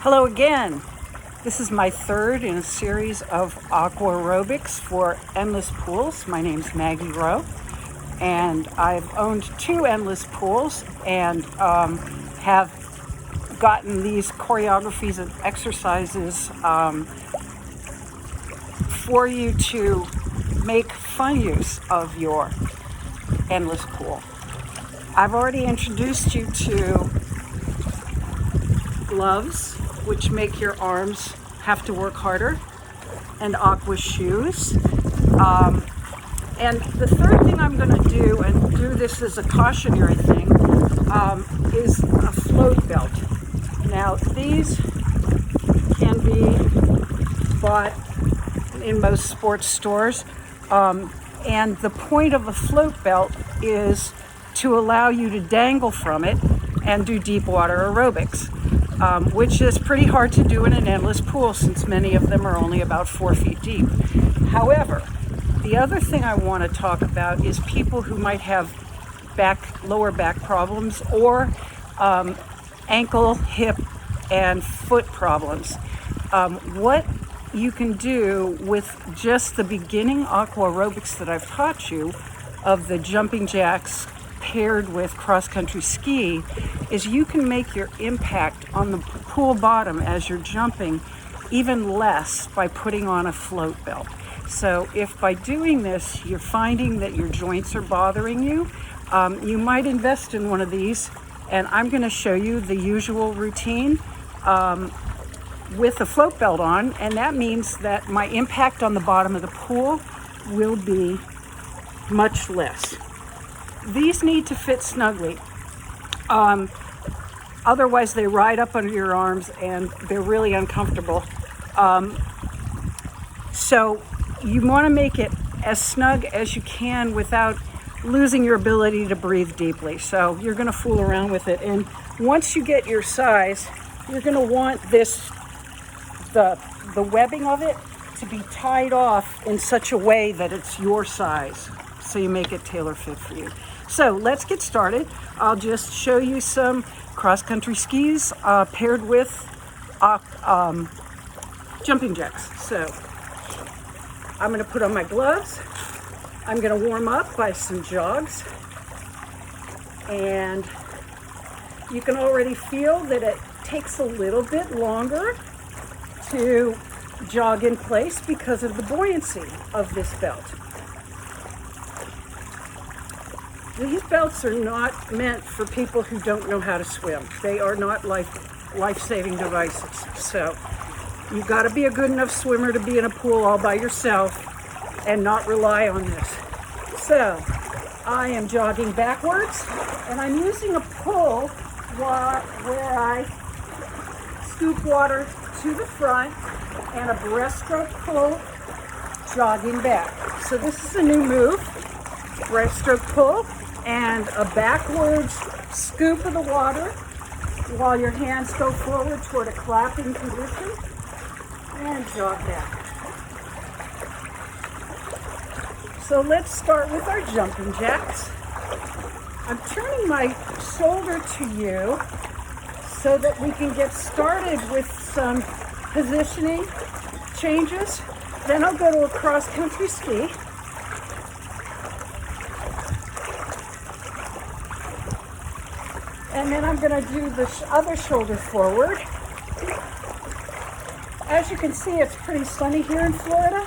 Hello again. This is my third in a series of aqua aerobics for endless pools. My name's Maggie Rowe, and I've owned two endless pools and have gotten these choreographies and exercises for you to make fun use of your endless pool. I've already introduced you to gloves, which make your arms have to work harder, and aqua shoes. And the third thing I'm going to do, and do this as a cautionary thing, is a float belt. Now, these can be bought in most sports stores, and the point of a float belt is to allow you to dangle from it and do deep water aerobics. Which is pretty hard to do in an endless pool since many of them are only about 4 feet deep. However, the other thing I want to talk about is people who might have lower back problems or ankle, hip, and foot problems. What you can do with just the beginning aqua aerobics that I've taught you of the jumping jacks paired with cross-country ski is you can make your impact on the pool bottom as you're jumping even less by putting on a float belt. So if by doing this you're finding that your joints are bothering you, you might invest in one of these, and I'm going to show you the usual routine with a float belt on, and that means that my impact on the bottom of the pool will be much less. These need to fit snugly. Otherwise, they ride up under your arms and they're really uncomfortable. So you want to make it as snug as you can without losing your ability to breathe deeply. So you're going to fool around with it. And once you get your size, you're going to want the webbing of it to be tied off in such a way that it's your size. So you make it tailor fit for you. So let's get started. I'll just show you some cross-country skis paired with jumping jacks. So I'm going to put on my gloves. I'm going to warm up by some jogs. And you can already feel that it takes a little bit longer to jog in place because of the buoyancy of this belt. These belts are not meant for people who don't know how to swim. They are not life-saving devices. So you've got to be a good enough swimmer to be in a pool all by yourself and not rely on this. So I am jogging backwards, and I'm using a pull where I scoop water to the front and a breaststroke pull jogging back. So this is a new move, breaststroke pull, and a backwards scoop of the water while your hands go forward toward a clapping position and jog back. So let's start with our jumping jacks. I'm turning my shoulder to you so that we can get started with some positioning changes. Then I'll go to a cross-country ski. And then I'm going to do the other shoulder forward. As you can see, it's pretty sunny here in Florida.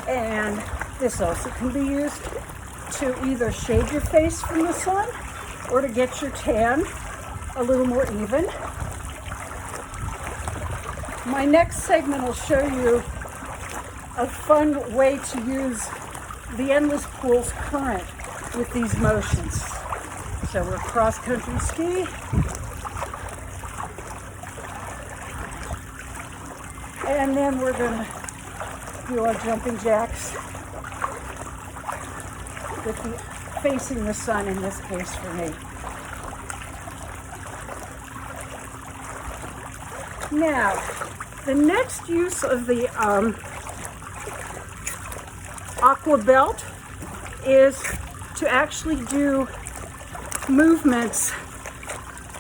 And this also can be used to either shade your face from the sun or to get your tan a little more even. My next segment will show you a fun way to use the endless pool's current with these motions. So we're cross-country ski. And then we're going to do our jumping jacks with facing the sun in this case for me. Now, the next use of the aqua belt is to actually do movements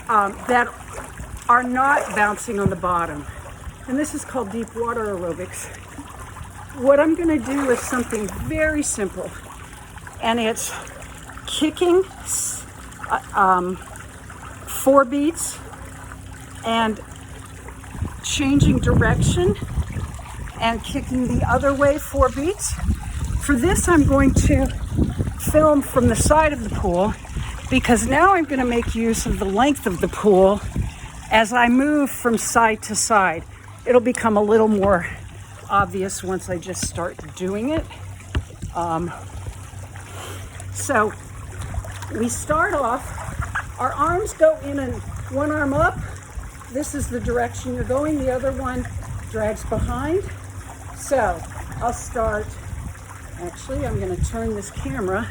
that are not bouncing on the bottom. And this is called deep water aerobics. What I'm going to do is something very simple, and it's kicking 4 beats and changing direction and kicking the other way 4 beats. For this, I'm going to film from the side of the pool, because now I'm going to make use of the length of the pool as I move from side to side. It'll become a little more obvious once I just start doing it. So we start off, our arms go in and one arm up. This is the direction you're going. The other one drags behind. So I'll start, actually I'm going to turn this camera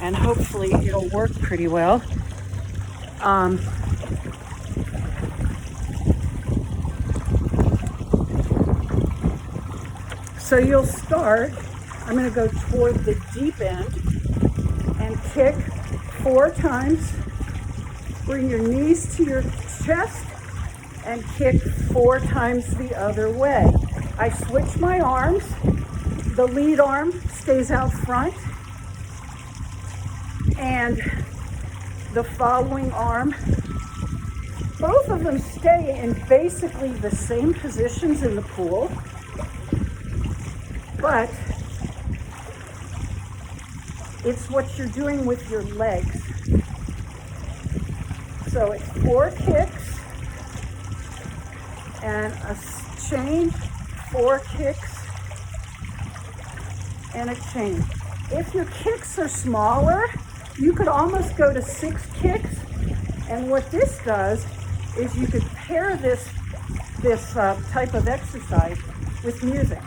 and hopefully it'll work pretty well. So you'll start, I'm going to go toward the deep end and kick 4 times. Bring your knees to your chest and kick 4 times the other way. I switch my arms. The lead arm stays out front, and the following arm, both of them stay in basically the same positions in the pool, but it's what you're doing with your legs. So it's 4 kicks and a change, 4 kicks and a change. If your kicks are smaller, you could almost go to 6 kicks. And what this does is you could pair this type of exercise with music.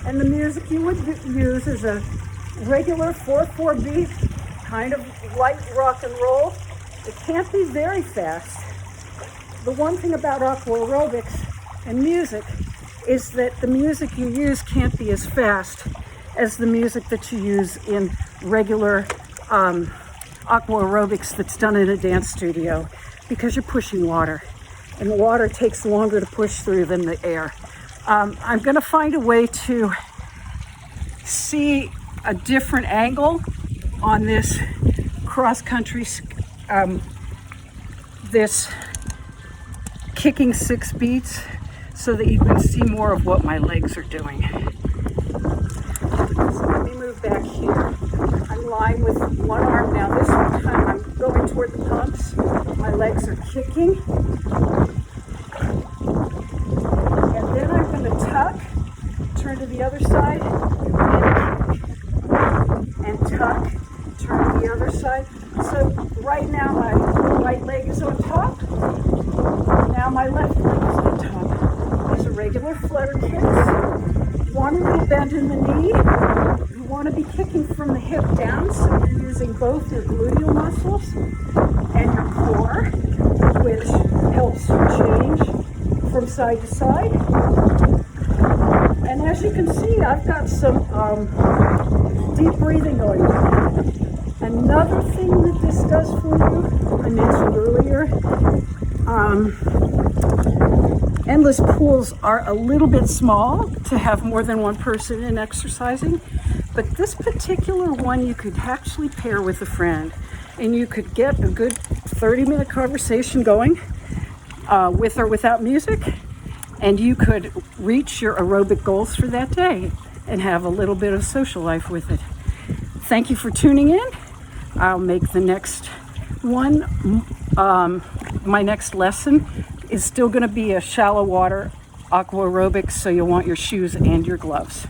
And the music you would use is a regular 4/4 beat, kind of light rock and roll. It can't be very fast. The one thing about aqua aerobics and music is that the music you use can't be as fast as the music that you use in regular aqua aerobics that's done in a dance studio, because you're pushing water, and water takes longer to push through than the air. I'm going to find a way to see a different angle on this cross-country, this kicking 6 beats, so that you can see more of what my legs are doing. So let me move back here. I'm lying with one arm now. This time I'm going toward the pumps. My legs are kicking. And then I'm going to tuck, turn to the other side, and tuck, turn to the other side. So right now my right leg is on top. Now my left leg is on top. These are regular flutter kicks. You want a little bend in the knee. You want to be kicking from the hip down, so you're using both your gluteal muscles and your core, which helps you change from side to side. And as you can see, I've got some deep breathing going on. Another thing that this does for you, I mentioned earlier, endless pools are a little bit small to have more than one person in exercising, but this particular one you could actually pair with a friend, and you could get a good 30-minute conversation going with or without music, and you could reach your aerobic goals for that day and have a little bit of social life with it. Thank you for tuning in. I'll make the next one, my next lesson is still going to be a shallow water aqua aerobics, so you'll want your shoes and your gloves.